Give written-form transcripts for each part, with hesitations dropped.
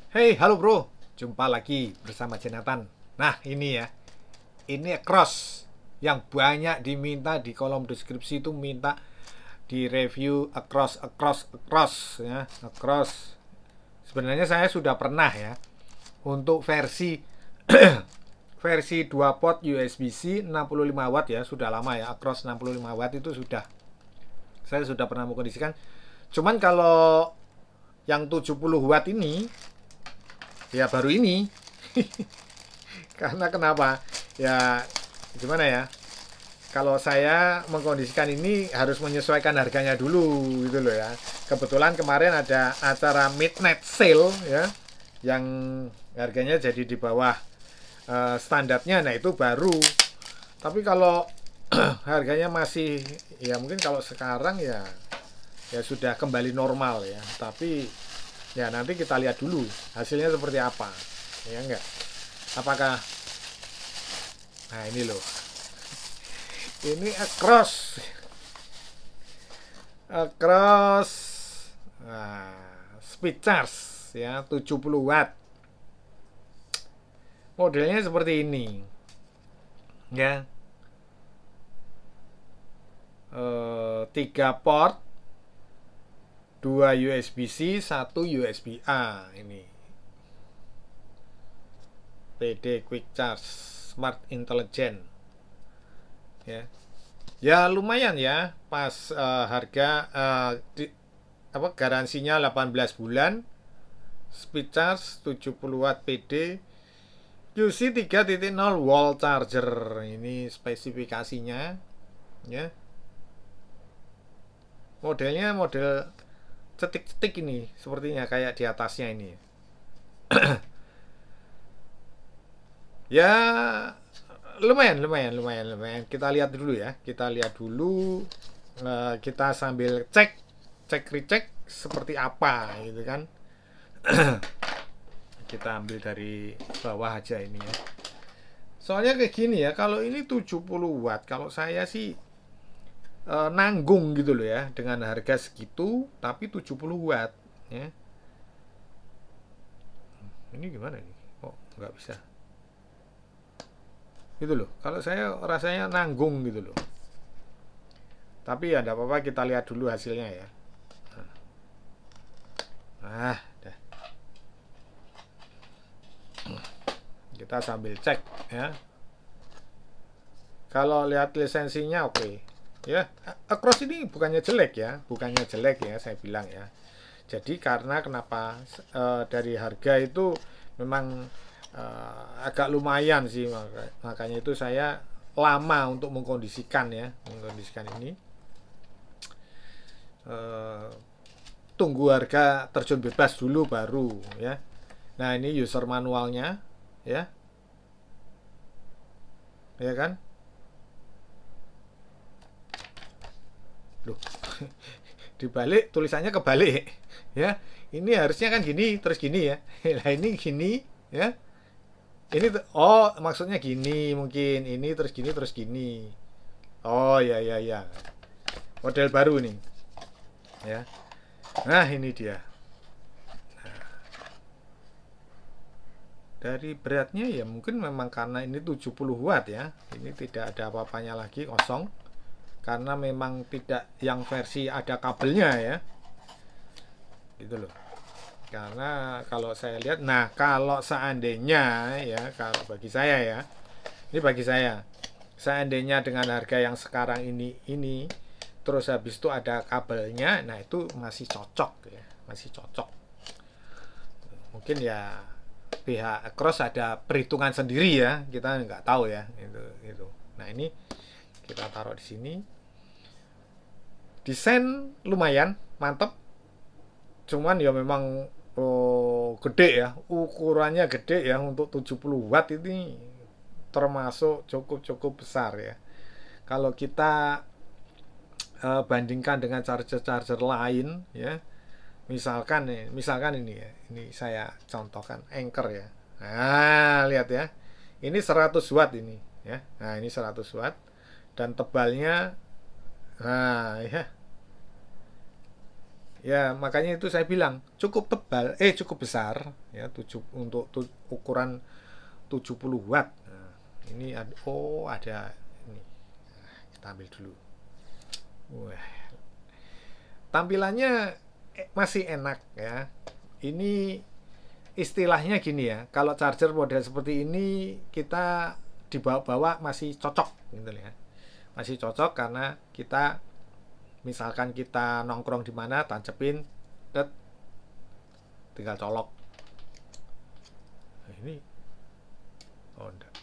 Hey, halo bro. Jumpa lagi bersama Jonathan. Nah, ini ya. Ini cross yang banyak diminta di kolom deskripsi itu minta di review across ya, across. Sebenarnya saya sudah pernah ya untuk versi 2 port USB-C 65 watt ya, sudah lama ya, across 65 watt itu sudah saya sudah pernah mengkondisikan. Cuman kalau yang 70 watt ini ya baru ini. Karena kenapa? Ya gimana ya? Kalau saya mengkondisikan ini harus menyesuaikan harganya dulu gitu loh ya. Kebetulan kemarin ada acara midnight sale ya yang harganya jadi di bawah standarnya. Nah, itu baru. Tapi kalau harganya masih ya mungkin kalau sekarang ya sudah kembali normal ya. Tapi ya nanti kita lihat dulu hasilnya seperti apa. Ya enggak? Apakah nah ini loh. Ini across speed charge ya 70 watt. Modelnya seperti ini ya. 3 port, 2 USB-C, 1 USB-A ini. PD Quick Charge Smart Intelligent ya. Ya lumayan ya, pas harga garansinya 18 bulan, speed charge 70 watt PD, UC 3.0 wall charger. Ini spesifikasinya ya. Modelnya model cetik-cetik ini sepertinya kayak di atasnya ini. Ya lumayan. Kita lihat dulu ya. Kita lihat dulu. Kita sambil cek recheck seperti apa gitu kan. Kita ambil dari bawah aja ini ya. Soalnya kayak gini ya, kalau ini 70 watt, kalau saya sih nanggung gitu loh ya dengan harga segitu tapi 70 watt ya. Ini gimana nih? Oh, nggak bisa. Gitu loh. Kalau saya rasanya nanggung gitu loh. Tapi ya enggak apa-apa, kita lihat dulu hasilnya ya. Nah, dah. Kita sambil cek ya. Kalau lihat lisensinya oke. Okay. Ya, Across ini bukannya jelek ya, bukannya jelek ya saya bilang ya. Jadi karena kenapa dari harga itu memang agak lumayan sih, makanya itu saya lama untuk mengkondisikan ya, mengkondisikan ini. Eh, Tunggu harga terjun bebas dulu baru ya. Nah, ini user manualnya ya. Ya kan? Loh, dibalik tulisannya kebalik ya. Ini harusnya kan gini terus gini ya. Nah, ini gini ya. Ini oh maksudnya gini mungkin ini terus gini. Oh ya ya ya. Model baru nih ya. Nah, ini dia. Dari beratnya ya mungkin memang karena ini 70 watt ya. Ini tidak ada apa-apanya lagi, kosong. Karena memang tidak yang versi ada kabelnya ya. Gitu loh. Karena kalau saya lihat, nah kalau seandainya ya, kalau bagi saya ya, ini bagi saya, seandainya dengan harga yang sekarang ini, terus habis itu ada kabelnya, nah itu masih cocok ya, masih cocok. Mungkin ya pihak Cross ada perhitungan sendiri ya, kita nggak tahu ya itu. Nah, ini kita taruh di sini. Desain lumayan mantep, cuman ya memang gede ya, ukurannya gede ya untuk 70 watt ini, termasuk cukup besar ya. Kalau kita bandingkan dengan charger-charger lain ya, misalkan ini ya, ini saya contohkan Anchor ya. Nah, lihat ya. Ini 100 watt ini ya. Nah, ini 100 watt dan tebalnya nah ya Ya, makanya itu saya bilang cukup tebal, cukup besar ya, untuk ukuran 70 watt. Nah, ini ada ini. Kita ambil dulu. Wah, tampilannya masih enak ya. Ini istilahnya gini ya, kalau charger model seperti ini kita dibawa-bawa masih cocok gitu ya. Masih cocok karena kita misalkan kita nongkrong di mana, tancepin, tinggal colok. Nah, ini oh enggak.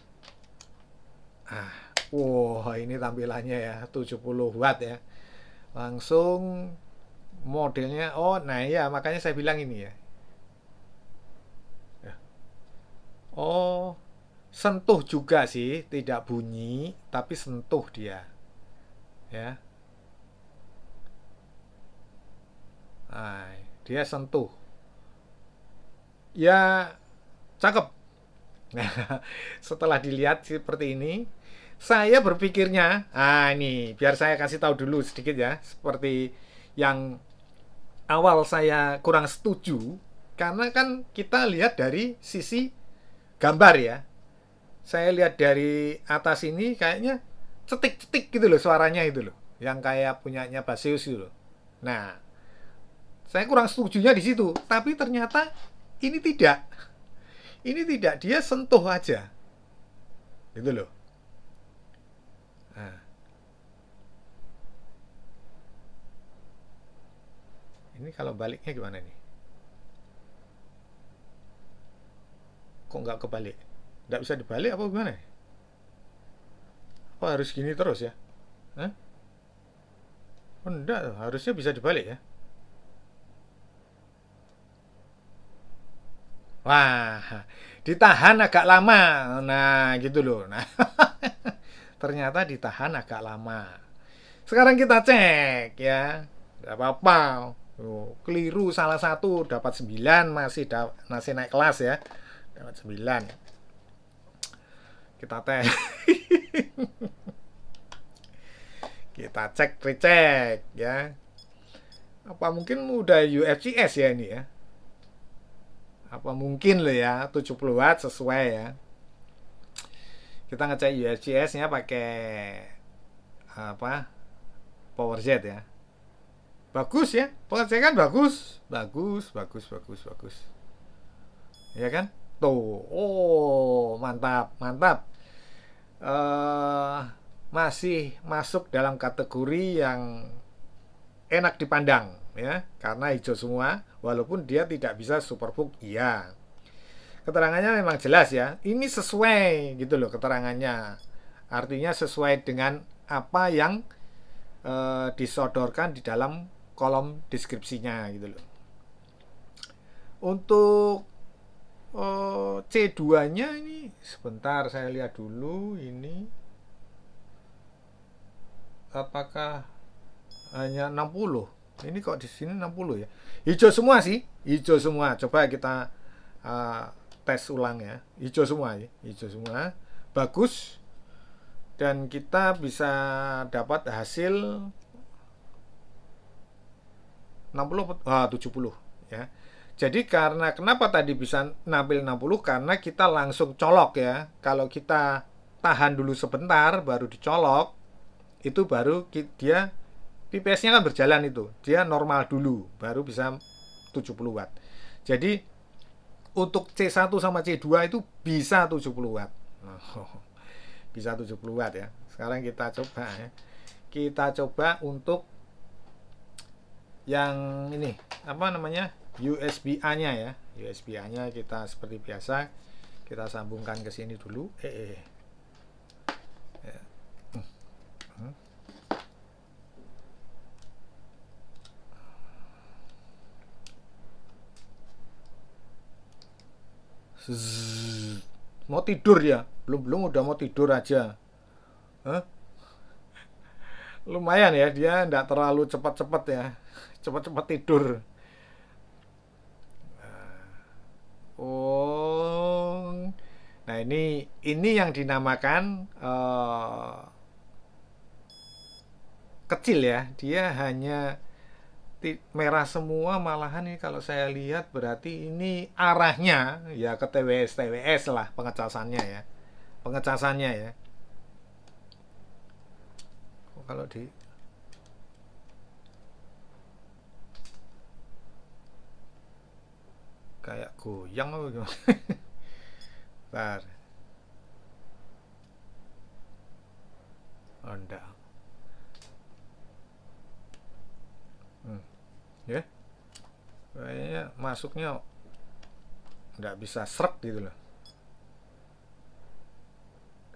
Wow, ini tampilannya ya 70 watt ya. Langsung modelnya, nah ya makanya saya bilang ini ya. Oh, sentuh juga sih, tidak bunyi, tapi sentuh dia. Ya, nah, dia sentuh. Ya, cakep. Setelah dilihat seperti ini, saya berpikirnya, ini biar saya kasih tahu dulu sedikit ya, seperti yang awal saya kurang setuju, karena kan kita lihat dari sisi gambar ya. Saya lihat dari atas ini kayaknya cetik-cetik gitu loh suaranya itu loh, yang kayak punyanya Baseus itu loh. Nah, saya kurang setujunya di situ, tapi ternyata ini tidak. Ini tidak, dia sentuh aja. Gitu loh. Nah, ini kalau baliknya gimana nih? Kok nggak kebalik? Nggak bisa dibalik apa gimana? Apa harus gini terus ya? Hah? Oh, enggak, harusnya bisa dibalik ya. Wah, ditahan agak lama. Nah, gitu loh. Nah, ternyata ditahan agak lama. Sekarang kita cek ya. Tidak apa-apa. Keliru salah satu dapat 9, masih naik kelas ya. Dapat 9. Kita tes. Kita cek recek ya. Apa mungkin udah UFCS ya ini ya? Apa mungkin loh ya 70 watt sesuai ya. Kita ngecek UFCS-nya pakai apa? PowerJet ya. Bagus ya, pengecekan bagus, bagus, bagus, bagus, bagus. Ya kan? Tuh, mantap, mantap. eh Masih masuk dalam kategori yang enak dipandang ya, karena hijau semua, walaupun dia tidak bisa superbook, iya. Keterangannya memang jelas ya. Ini sesuai gitu loh keterangannya. Artinya sesuai dengan apa yang disodorkan di dalam kolom deskripsinya gitu loh. Untuk C2-nya ini sebentar saya lihat dulu ini apakah hanya 60. Ini kok di sini 60 ya. Hijau semua sih, hijau semua. Coba kita uh, tes ulang ya. Hijau semua ya, hijau semua. Bagus dan kita bisa dapat hasil 60 70 ya. Jadi karena kenapa tadi bisa nampil 60 karena kita langsung colok ya. Kalau kita tahan dulu sebentar baru dicolok itu baru dia PPS-nya kan berjalan itu. Dia normal dulu baru bisa 70 watt. Jadi untuk C1 sama C2 itu bisa 70 watt. Bisa 70 watt ya. Sekarang kita coba ya. Kita coba untuk yang ini apa namanya USB-A-nya ya. USB-A-nya kita seperti biasa kita sambungkan ke sini dulu. Mau tidur ya? Belum udah mau tidur aja. Hah? Lumayan ya, dia nggak terlalu cepat-cepat ya. Cepat-cepat tidur. Oh, nah ini yang dinamakan kecil ya. Dia hanya merah semua malahan nih kalau saya lihat berarti ini arahnya ya ke TWS lah pengecasannya ya. Pengecasannya ya. Kalau di kayak goyang apa gimana? Bentar. Oh, enggak. Ya. Kayaknya masuknya nggak bisa srek gitu loh.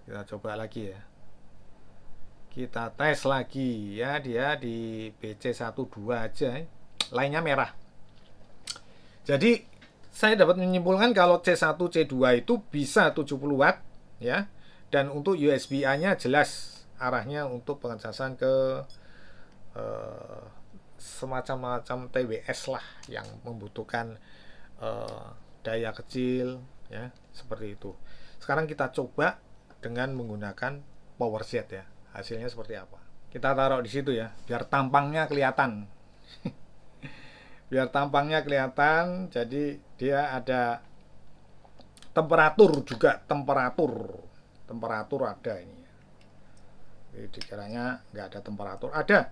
Kita coba lagi ya. Kita tes lagi ya, dia di BC12 aja. Lainnya merah. Jadi saya dapat menyimpulkan kalau C1 C2 itu bisa 70 watt ya. Dan untuk USB-A-nya jelas arahnya untuk pengecasan ke semacam TWS lah yang membutuhkan daya kecil ya, seperti itu. Sekarang kita coba dengan menggunakan power jet ya. Hasilnya seperti apa? Kita taruh di situ ya, biar tampangnya kelihatan. Biar tampangnya kelihatan, jadi dia ada temperatur juga, temperatur ada ini. Jadi dikiranya nggak ada temperatur, ada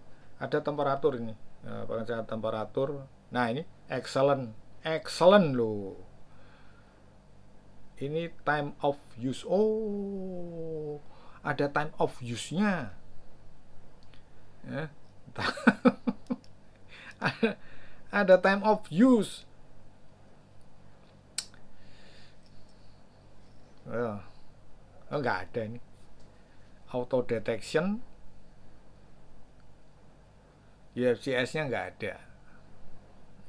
temperatur ini, pengecekan temperatur. Nah ini excellent loh. Ini time of use. Oh, ada time of use-nya. Ya. Ada time of use. Oh, nggak ada ini. Auto detection. UFCS-nya nggak ada.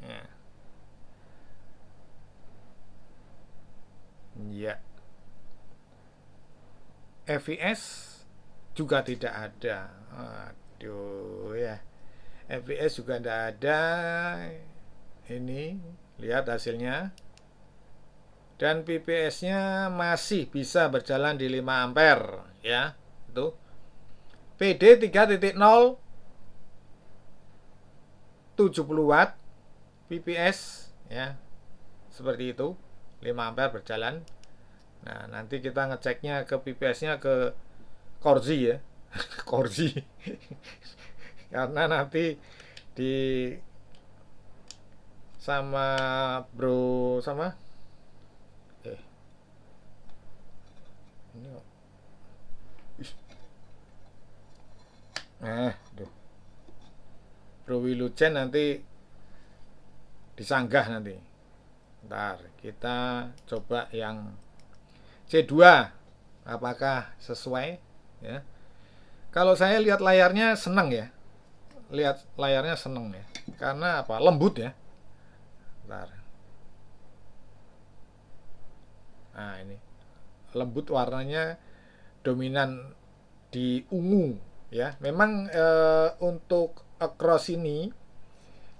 Ya. Ya. FVS juga tidak ada. Aduh ya. FVS juga tidak ada. Ini lihat hasilnya. Dan PPS-nya masih bisa berjalan di 5 ampere ya. Itu. PD 3.0 70 watt PPS ya. Seperti itu. 5 ampere berjalan. Nah, nanti kita ngeceknya ke PPS-nya ke Corzi ya. Corzi. Karena nanti di sama bro sama ini tuh. Bro Wilujen nanti disanggah nanti. Ntar kita coba yang C2 apakah sesuai ya. Kalau saya lihat layarnya seneng ya. Lihat layarnya seneng ya. Karena apa? Lembut ya. Ntar. Nah, ini. Lembut warnanya dominan di ungu ya. Memang untuk across ini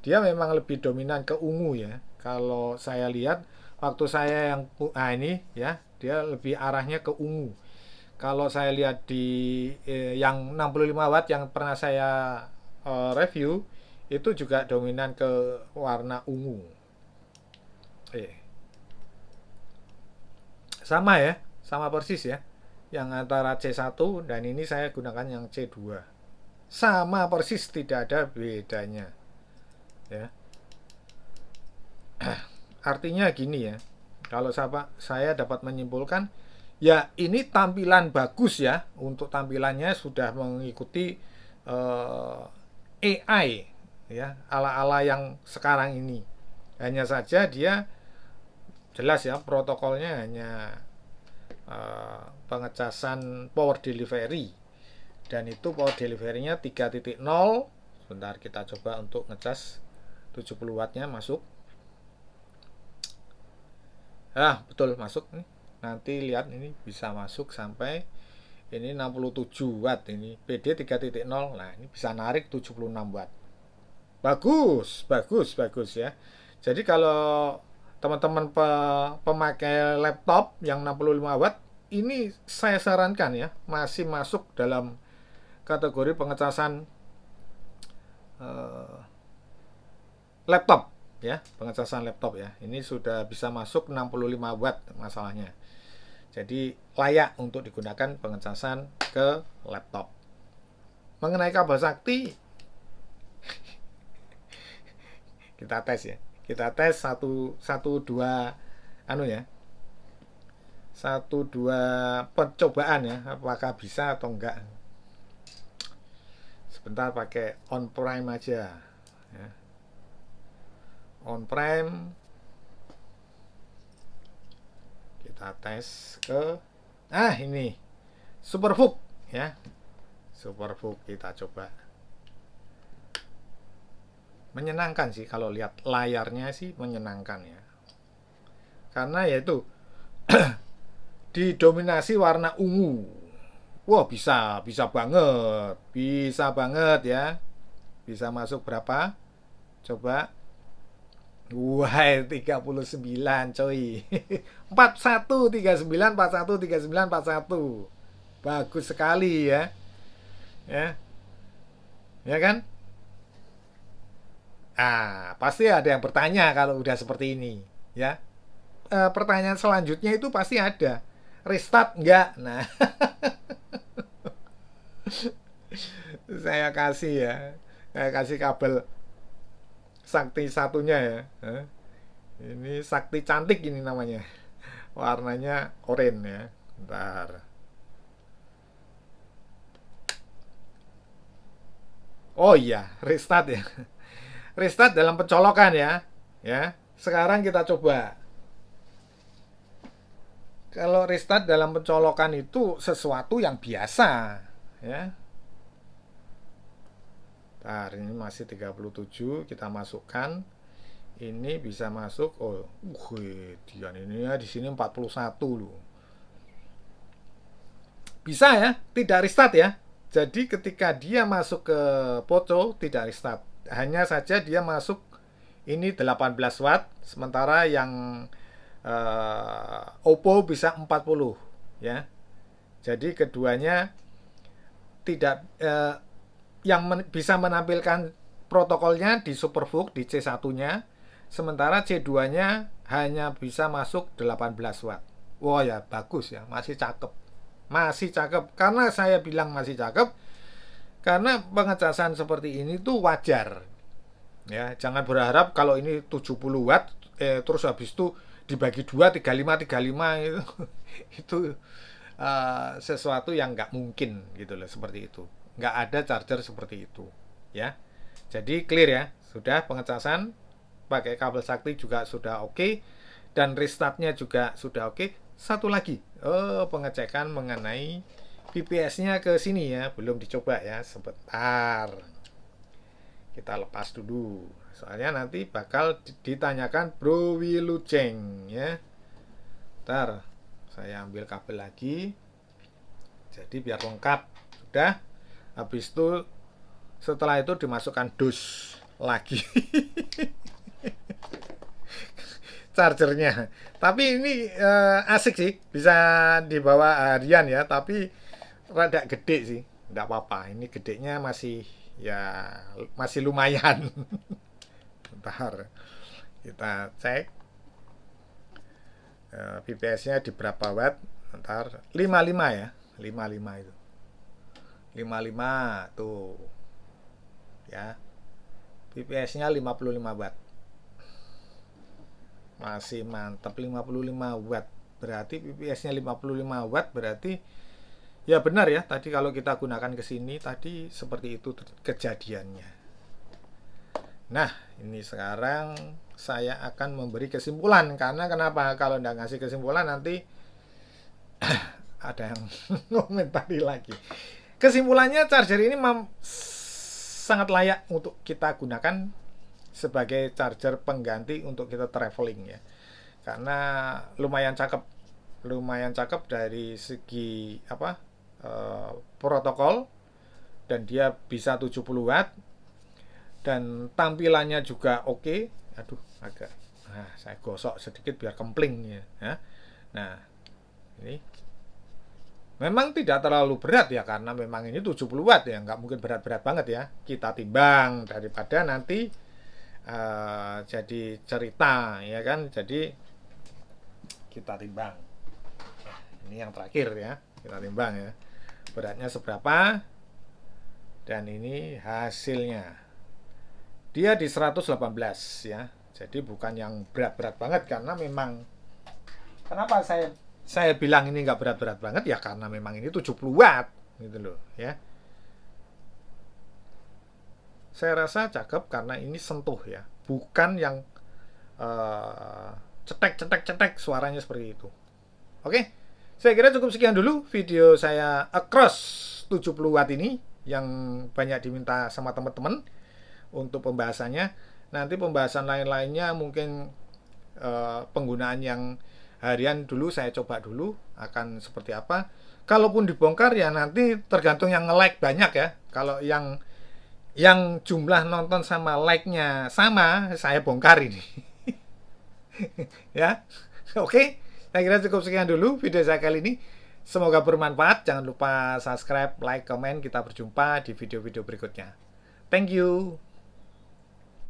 dia memang lebih dominan ke ungu ya. Kalau saya lihat waktu saya yang ini ya, dia lebih arahnya ke ungu. Kalau saya lihat di yang 65 watt yang pernah saya review itu juga dominan ke warna ungu. Sama ya, sama persis ya. Yang antara C1 dan ini saya gunakan yang C2. Sama persis, tidak ada bedanya. Ya. Artinya gini ya. Kalau saya dapat menyimpulkan ya ini tampilan bagus ya. Untuk tampilannya sudah mengikuti AI ya, ala-ala yang sekarang ini. Hanya saja dia jelas ya protokolnya hanya pengecasan power delivery dan itu power delivery-nya 3.0. Sebentar kita coba untuk ngecas 70 wattnya masuk. Betul masuk nih. Nanti lihat ini bisa masuk sampai ini 67 watt ini PD 3.0. Nah, ini bisa narik 76 watt. Bagus ya. Jadi kalau teman-teman pemakai laptop yang 65 watt ini saya sarankan ya, masih masuk dalam kategori pengecasan laptop ya, pengecasan laptop ya. Ini sudah bisa masuk 65 watt masalahnya. Jadi layak untuk digunakan pengecasan ke laptop. Mengenai kabel sakti, kita tes ya. Kita tes satu dua ya. 1-2 percobaan ya, apakah bisa atau enggak. Sebentar pakai on prime aja ya. On prime kita tes ke ini Superbook ya. Superbook kita coba. Menyenangkan sih kalau lihat layarnya sih, menyenangkan ya. Karena yaitu didominasi warna ungu. Wah, bisa banget ya. Bisa masuk berapa? Coba. Wah, 39 coy. 4139 4139 41. Bagus sekali ya. Ya. Ya kan? Pasti ada yang bertanya kalau udah seperti ini, ya. Pertanyaan selanjutnya itu pasti ada. Restart enggak? Nah, saya kasih ya. Saya kasih kabel sakti satunya ya. Ini sakti cantik ini namanya. Warnanya oranye ya. Bentar. Oh iya, restart ya. Restart dalam pencolokan ya. Ya. Sekarang kita coba. Kalau restart dalam pencolokan itu sesuatu yang biasa ya. Bentar, ini masih 37, kita masukkan. Ini bisa masuk. Oh, dia ini ya di sini 41 loh. Bisa ya, tidak restart ya. Jadi ketika dia masuk ke Poco tidak restart. Hanya saja dia masuk ini 18 watt, sementara yang Oppo bisa 40 ya. Jadi keduanya tidak yang bisa menampilkan protokolnya di Superbook di C1-nya, sementara C2-nya hanya bisa masuk 18 watt. Wah ya, bagus ya, masih cakep. Masih cakep. Karena saya bilang masih cakep karena pengecasan seperti ini tuh wajar. Ya, jangan berharap kalau ini 70 watt terus habis itu dibagi 2 35 itu itu sesuatu yang nggak mungkin gitu loh, seperti itu. Nggak ada charger seperti itu ya. Jadi clear ya, sudah pengecasan pakai kabel sakti juga sudah oke, dan restartnya juga sudah oke. Satu lagi, pengecekan mengenai PPS-nya ke sini ya, belum dicoba ya, sebentar. Kita lepas dulu. Soalnya nanti bakal ditanyakan Bro Wilujeng ya. Ntar saya ambil kabel lagi. Jadi biar lengkap. Sudah. Habis itu setelah itu dimasukkan dus lagi. Chargernya. Tapi ini asik sih, bisa dibawa harian ya, tapi rada gede sih. Enggak apa-apa. Ini gedenya masih lumayan. Bentar. Kita cek PPS-nya di berapa watt. Bentar. 55 ya. 55 itu. 55 tuh. Ya. PPS-nya 55 watt. Masih mantap, 55 watt. Berarti PPS-nya 55 watt, berarti ya benar ya, tadi kalau kita gunakan ke sini tadi seperti itu kejadiannya. Nah, ini sekarang saya akan memberi kesimpulan, karena kenapa? Kalau nggak ngasih kesimpulan nanti ada yang komentari lagi. Kesimpulannya, charger ini sangat layak untuk kita gunakan sebagai charger pengganti untuk kita traveling ya. Karena lumayan cakep dari segi protokol, dan dia bisa 70 watt dan tampilannya juga oke. Aduh, saya gosok sedikit biar kempling ya. Nah, ini memang tidak terlalu berat ya, karena memang ini 70 watt ya, nggak mungkin berat-berat banget ya. Kita timbang daripada nanti jadi cerita ya kan. Jadi kita timbang. Nah, ini yang terakhir ya, kita timbang ya. Beratnya seberapa? Dan ini hasilnya. Dia di 118 ya. Jadi bukan yang berat-berat banget, karena memang kenapa saya bilang ini nggak berat-berat banget ya, karena memang ini 70 watt gitu loh ya. Saya rasa cakep karena ini sentuh ya, bukan yang cetek suaranya seperti itu. Oke, saya kira cukup sekian dulu video saya across 70 watt ini yang banyak diminta sama teman-teman untuk pembahasannya. Nanti pembahasan lain-lainnya mungkin penggunaan yang harian dulu saya coba dulu akan seperti apa. Kalaupun dibongkar ya nanti tergantung yang nge-like banyak ya. Kalau yang jumlah nonton sama like-nya sama, saya bongkar ini. Ya. Oke, saya kira cukup sekian dulu video saya kali ini. Semoga bermanfaat. Jangan lupa subscribe, like, komen. Kita berjumpa di video-video berikutnya. Thank you.